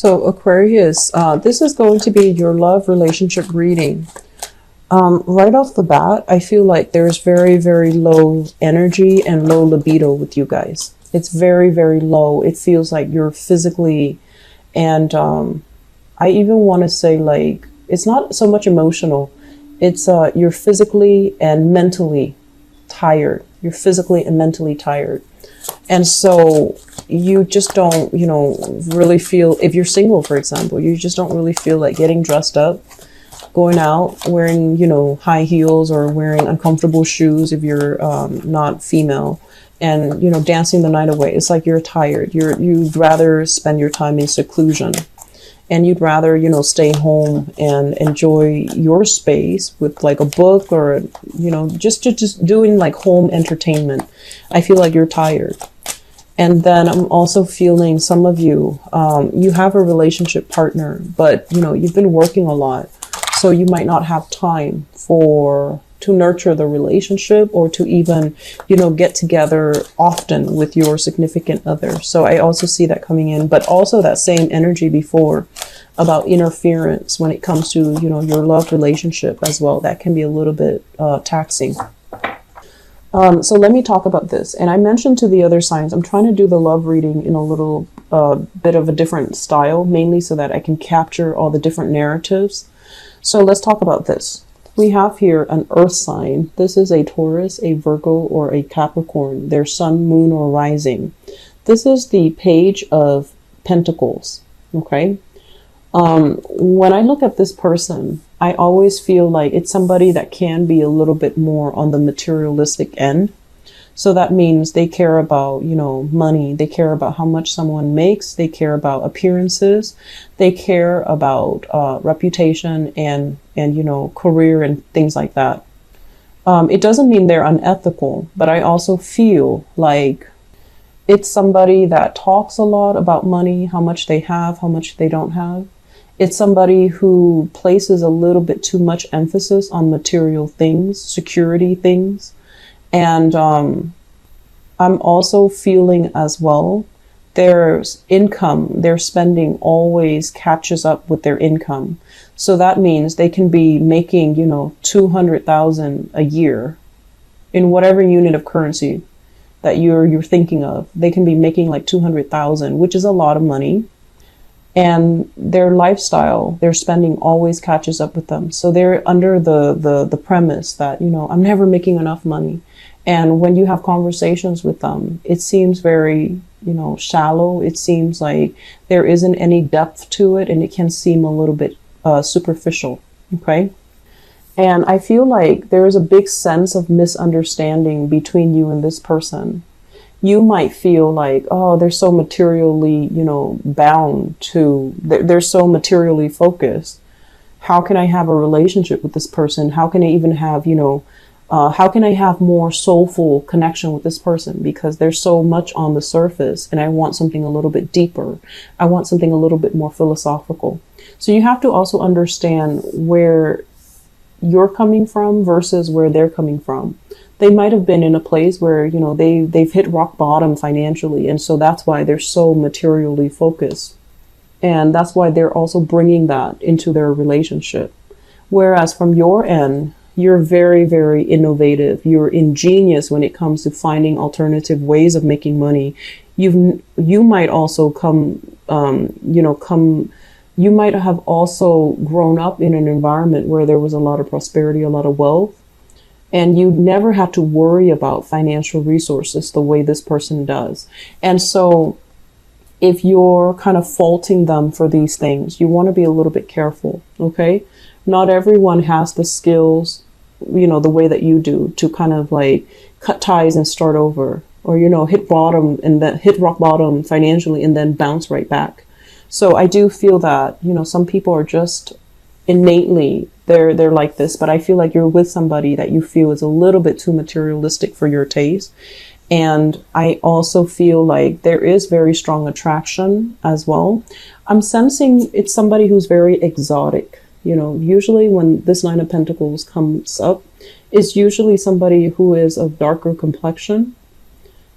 So Aquarius, this is going to be your love relationship reading. Right off the bat, I feel like there's very, very low energy and low libido with you guys. It's very, very low. It feels like you're physically, and I even want to say like, it's not so much emotional. It's you're physically and mentally tired. You're physically and mentally tired. And so you just don't, really feel, if you're single, for example, you just don't really feel like getting dressed up, going out, wearing, high heels or wearing uncomfortable shoes if you're not female, and, dancing the night away. It's like you're tired. You'd rather spend your time in seclusion, and you'd rather, stay home and enjoy your space with like a book or, just doing like home entertainment. I feel like you're tired. And then I'm also feeling some of you, you have a relationship partner, but, you've been working a lot. So you might not have time to nurture the relationship or to even, get together often with your significant other. So I also see that coming in, but also that same energy before about interference when it comes to, your love relationship as well. That can be a little bit taxing. So let me talk about this. And I mentioned to the other signs, I'm trying to do the love reading in a little bit of a different style, mainly so that I can capture all the different narratives. So let's talk about this. We have here an earth sign. This is a Taurus, a Virgo, or a Capricorn, their sun, moon, or rising. This is the Page of Pentacles. Okay. When I look at this person, I always feel like it's somebody that can be a little bit more on the materialistic end. So that means they care about, money. They care about how much someone makes. They care about appearances. They care about reputation and career and things like that. It doesn't mean they're unethical, but I also feel like it's somebody that talks a lot about money, how much they have, how much they don't have. It's somebody who places a little bit too much emphasis on material things, security things. And I'm also feeling as well, their income, their spending always catches up with their income. So that means they can be making, 200,000 a year in whatever unit of currency that you're thinking of. They can be making like 200,000, which is a lot of money. And their lifestyle, their spending always catches up with them. So they're under the premise that, I'm never making enough money. And when you have conversations with them, it seems very, shallow. It seems like there isn't any depth to it, and it can seem a little bit superficial. Okay. And I feel like there is a big sense of misunderstanding between you and this person. You might feel like, oh, they're so materially, bound to, they're so materially focused. How can I have a relationship with this person? How can I even have, how can I have more soulful connection with this person? Because there's so much on the surface, and I want something a little bit deeper. I want something a little bit more philosophical. So you have to also understand where you're coming from versus where they're coming from. They might have been in a place where, they've hit rock bottom financially. And so that's why they're so materially focused. And that's why they're also bringing that into their relationship. Whereas from your end, you're very, very innovative. You're ingenious when it comes to finding alternative ways of making money. You might also you might have also grown up in an environment where there was a lot of prosperity, a lot of wealth. And you never had to worry about financial resources the way this person does. And so if you're kind of faulting them for these things, you want to be a little bit careful. Okay. Not everyone has the skills, the way that you do to kind of like cut ties and start over, or, hit bottom and then hit rock bottom financially and then bounce right back. So I do feel that, some people are just innately they're like this, but I feel like you're with somebody that you feel is a little bit too materialistic for your taste. And I also feel like there is very strong attraction as well. I'm sensing it's somebody who's very exotic. Usually when this Nine of Pentacles comes up, it's usually somebody who is of darker complexion.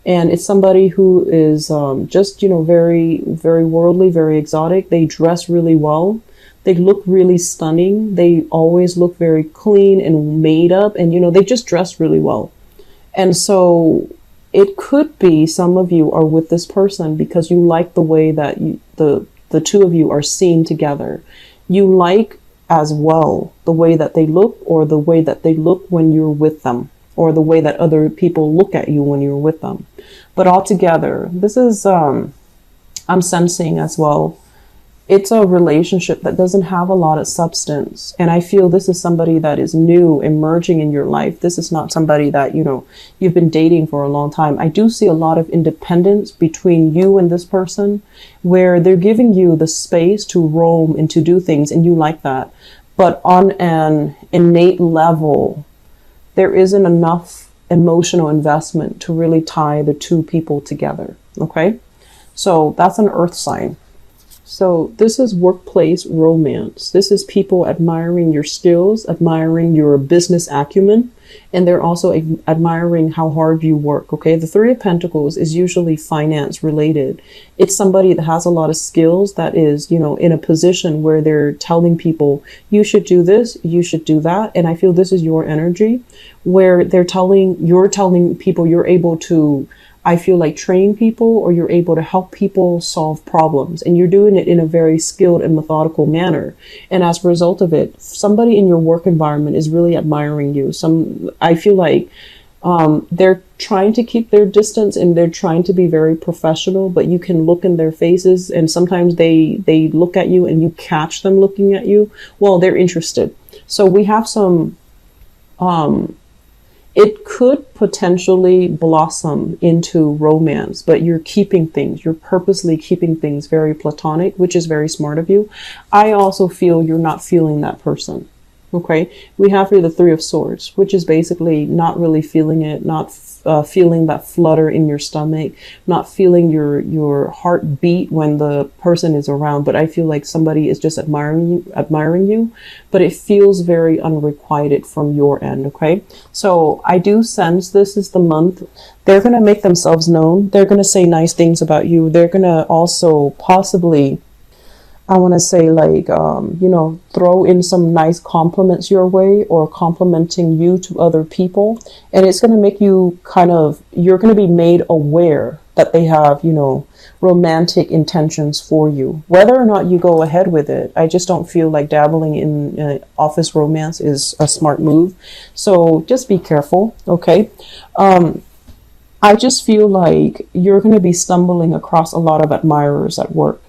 And it's somebody who is just, very, very worldly, very exotic. They dress really well. They look really stunning. They always look very clean and made up. And, they just dress really well. And so it could be some of you are with this person because you like the way that the two of you are seen together. You like as well the way that they look, or the way that they look when you're with them, or the way that other people look at you when you're with them. But altogether, this is, I'm sensing as well, it's a relationship that doesn't have a lot of substance. And I feel this is somebody that is new, emerging in your life. This is not somebody that, you've been dating for a long time. I do see a lot of independence between you and this person, where they're giving you the space to roam and to do things, and you like that. But on an innate level, there isn't enough emotional investment to really tie the two people together. Okay. So that's an earth sign. So this is workplace romance. This is people admiring your skills, admiring your business acumen, and they're also admiring how hard you work. Okay. The Three of Pentacles is usually finance related. It's somebody that has a lot of skills, that is, in a position where they're telling people, you should do this, you should do that. And I feel this is your energy, where you're telling people you're able to, I feel like, train people, or you're able to help people solve problems, and you're doing it in a very skilled and methodical manner. And as a result of it, somebody in your work environment is really admiring you. I feel like they're trying to keep their distance, and they're trying to be very professional, but you can look in their faces, and sometimes they look at you and you catch them looking at you. Well, they're interested. So we have some, it could potentially blossom into romance, but you're purposely keeping things very platonic, which is very smart of you. I also feel you're not feeling that person. Okay. We have here the Three of Swords, which is basically not really feeling it, not feeling that flutter in your stomach, not feeling your heart beat when the person is around. But I feel like somebody is just admiring you, but it feels very unrequited from your end. Okay. So I do sense this is the month they're going to make themselves known. They're going to say nice things about you. They're going to also possibly, I want to say, like, throw in some nice compliments your way, or complimenting you to other people. And it's going to make you you're going to be made aware that they have, romantic intentions for you. Whether or not you go ahead with it, I just don't feel like dabbling in office romance is a smart move. So just be careful. Okay. I just feel like you're going to be stumbling across a lot of admirers at work.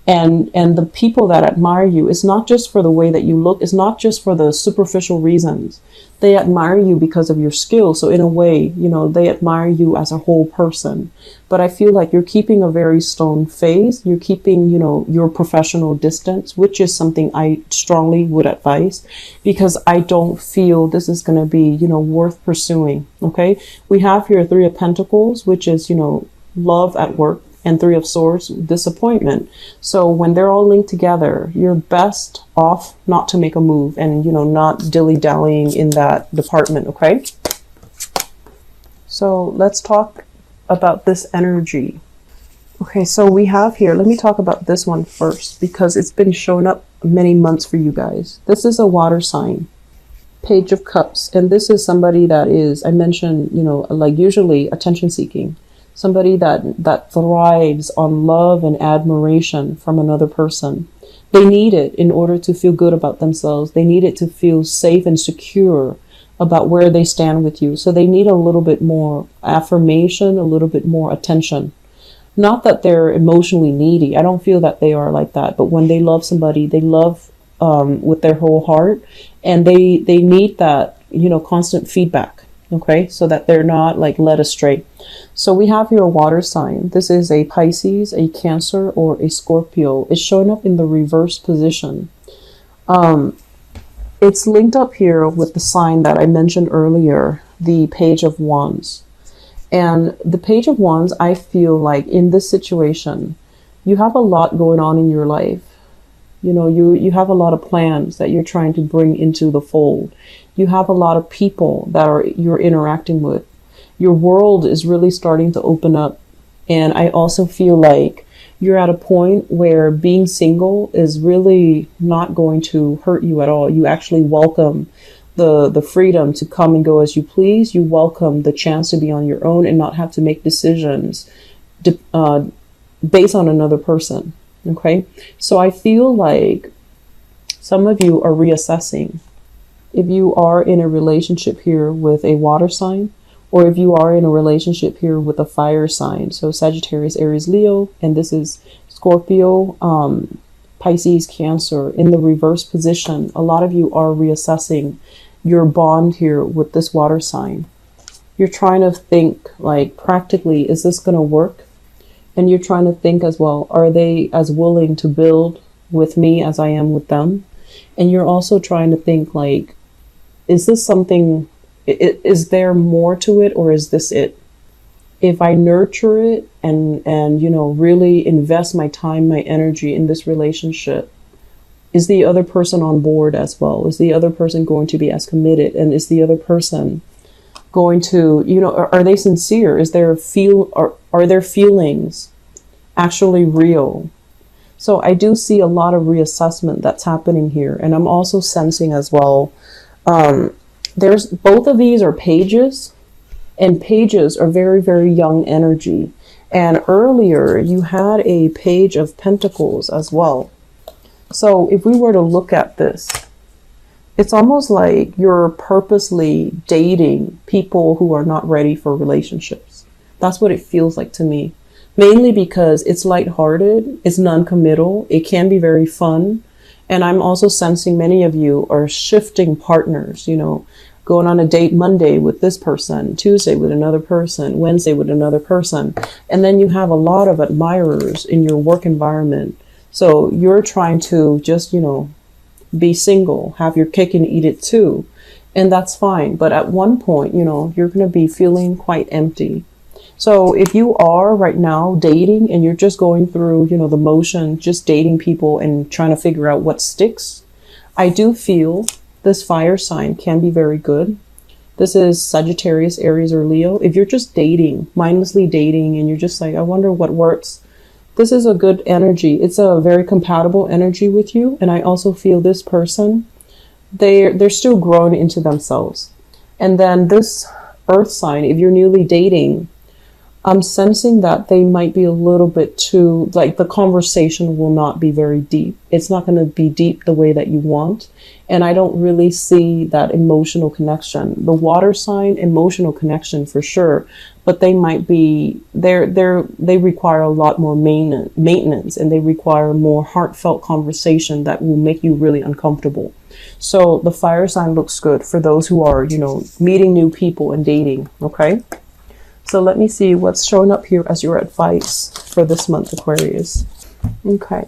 And the people that admire you, it's not just for the way that you look. It's not just for the superficial reasons. They admire you because of your skills. So in a way, they admire you as a whole person. But I feel like you're keeping a very stone face. You're keeping, your professional distance, which is something I strongly would advise, because I don't feel this is going to be, worth pursuing. Okay. We have here Three of Pentacles, which is, love at work, and Three of Swords, disappointment. So when they're all linked together, you're best off not to make a move, and, not dilly-dallying in that department. Okay. So let's talk about this energy. Okay. So we have here, let me talk about this one first, because it's been showing up many months for you guys. This is a water sign, Page of Cups. And this is somebody that is, I mentioned, like usually attention seeking. Somebody that thrives on love and admiration from another person. They need it in order to feel good about themselves. They need it to feel safe and secure about where they stand with you. So they need a little bit more affirmation, a little bit more attention. Not that they're emotionally needy. I don't feel that they are like that. But when they love somebody, they love with their whole heart. And they need that, constant feedback. Okay, so that they're not like led astray. So we have your water sign. This is a Pisces, a Cancer, or a Scorpio. It's showing up in the reverse position. It's linked up here with the sign that I mentioned earlier, the Page of Wands. And the Page of Wands, I feel like in this situation, you have a lot going on in your life. You have a lot of plans that you're trying to bring into the fold. You have a lot of people that you're interacting with. Your world is really starting to open up. And I also feel like you're at a point where being single is really not going to hurt you at all. You actually welcome the freedom to come and go as you please. You welcome the chance to be on your own and not have to make decisions based on another person. Okay. So I feel like some of you are reassessing. If you are in a relationship here with a water sign, or if you are in a relationship here with a fire sign, so Sagittarius, Aries, Leo, and this is Scorpio, Pisces, Cancer, in the reverse position, a lot of you are reassessing your bond here with this water sign. You're trying to think like practically, is this going to work? And you're trying to think as well, are they as willing to build with me as I am with them? And you're also trying to think like, is this something, is there more to it, or is this it? If I nurture it and you know, really invest my time, my energy in this relationship, is the other person on board as well? Is the other person going to be as committed? And is the other person going to, you know, are they sincere? Is there are their feelings actually real? So I do see a lot of reassessment that's happening here. And I'm also sensing as well, there's both of these are pages, and pages are very, very young energy. And earlier you had a page of pentacles as well. So if we were to look at this, it's almost like you're purposely dating people who are not ready for relationships. That's what it feels like to me. Mainly because it's lighthearted, it's non-committal, it can be very fun. And I'm also sensing many of you are shifting partners, you know, going on a date Monday with this person, Tuesday with another person, Wednesday with another person. And then you have a lot of admirers in your work environment. So you're trying to just, you know, be single, have your cake and eat it too. And that's fine. But at one point, you know, you're going to be feeling quite empty. So if you are right now dating and you're just going through, you know, the motion, just dating people and trying to figure out what sticks, I do feel this fire sign can be very good. This is Sagittarius, Aries, or Leo. If you're just dating, mindlessly dating, and you're just like, I wonder what works, this is a good energy. It's a very compatible energy with you. And I also feel this person, they're still growing into themselves. And then this earth sign, if you're newly dating, I'm sensing that they might be a little bit too, like the conversation will not be very deep. It's not going to be deep the way that you want. And I don't really see that emotional connection. The water sign, emotional connection for sure, but they might be, they require a lot more maintenance, and they require more heartfelt conversation that will make you really uncomfortable. So the fire sign looks good for those who are, you know, meeting new people and dating. Okay. So let me see what's showing up here as your advice for this month, Aquarius. Okay,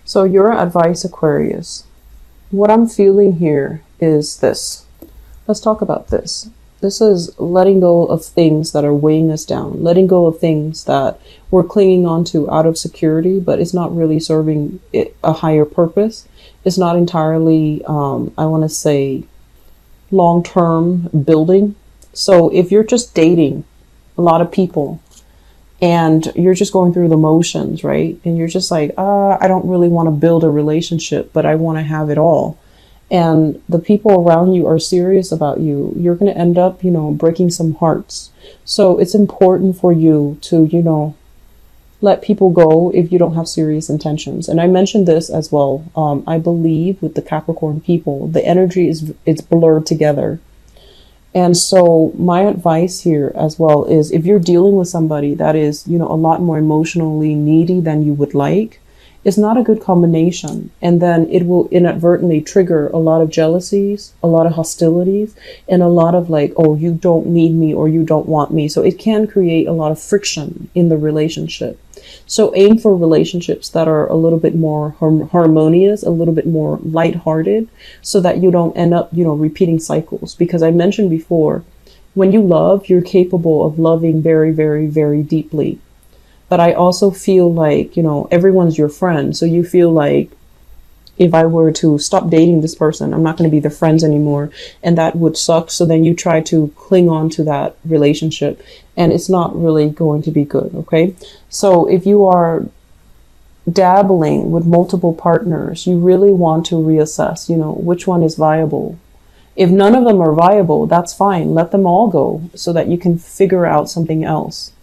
so your advice, Aquarius. What I'm feeling here is this. Let's talk about this. This is letting go of things that are weighing us down, letting go of things that we're clinging on to out of security, but it's not really serving it a higher purpose. It's not entirely, I want to say, long-term building. So if you're just dating a lot of people and you're just going through the motions, right? And you're just like, I don't really want to build a relationship, but I want to have it all. And the people around you are serious about you. You're going to end up, you know, breaking some hearts. So it's important for you to, you know, let people go if you don't have serious intentions. And I mentioned this as well. I believe with the Capricorn people, the energy it's blurred together. And so my advice here as well is if you're dealing with somebody that is, you know, a lot more emotionally needy than you would like, it's not a good combination. And then it will inadvertently trigger a lot of jealousies, a lot of hostilities, and a lot of like, oh, you don't need me or you don't want me. So it can create a lot of friction in the relationship. So aim for relationships that are a little bit more harmonious, a little bit more lighthearted, so that you don't end up, you know, repeating cycles. Because I mentioned before, when you love, you're capable of loving very, very, very deeply. But I also feel like, you know, everyone's your friend. So you feel like if I were to stop dating this person, I'm not going to be their friends anymore, and that would suck. So then you try to cling on to that relationship, and it's not really going to be good. Okay. So if you are dabbling with multiple partners, you really want to reassess, which one is viable. If none of them are viable, that's fine. Let them all go so that you can figure out something else.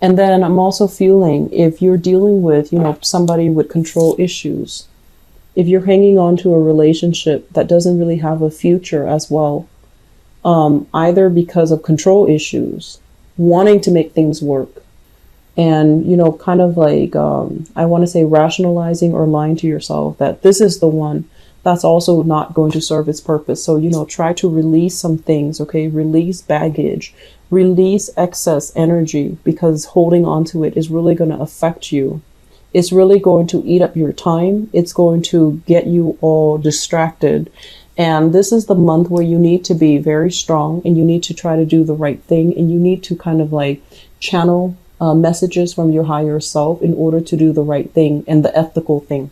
And then I'm also feeling, if you're dealing with, somebody with control issues, if you're hanging on to a relationship that doesn't really have a future as well, either because of control issues, wanting to make things work, and, kind of like, I want to say rationalizing or lying to yourself that this is the one, that's also not going to serve its purpose. So, try to release some things, okay? Release baggage, release excess energy, because holding on to it is really going to affect you. It's really going to eat up your time. It's going to get you all distracted. And this is the month where you need to be very strong, and you need to try to do the right thing, and you need to kind of like channel messages from your higher self in order to do the right thing and the ethical thing,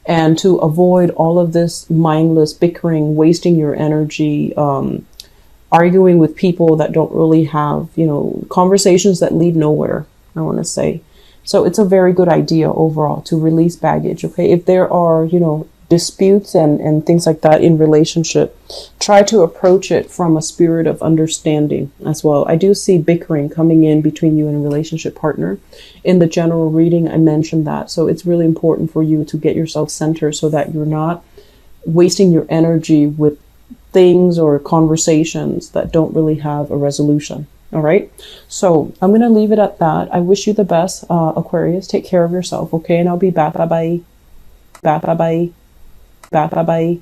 and to avoid all of this mindless bickering, wasting your energy, arguing with people that don't really have, conversations that lead nowhere, I want to say. So it's a very good idea overall to release baggage. Okay. If there are, disputes and things like that in relationship, try to approach it from a spirit of understanding as well. I do see bickering coming in between you and a relationship partner. In the general reading, I mentioned that. So it's really important for you to get yourself centered so that you're not wasting your energy with things or conversations that don't really have a resolution. All right. So I'm going to leave it at that. I wish you the best, Aquarius. Take care of yourself. Okay. And I'll be back. Bye-bye. Bye-bye. Bye-bye.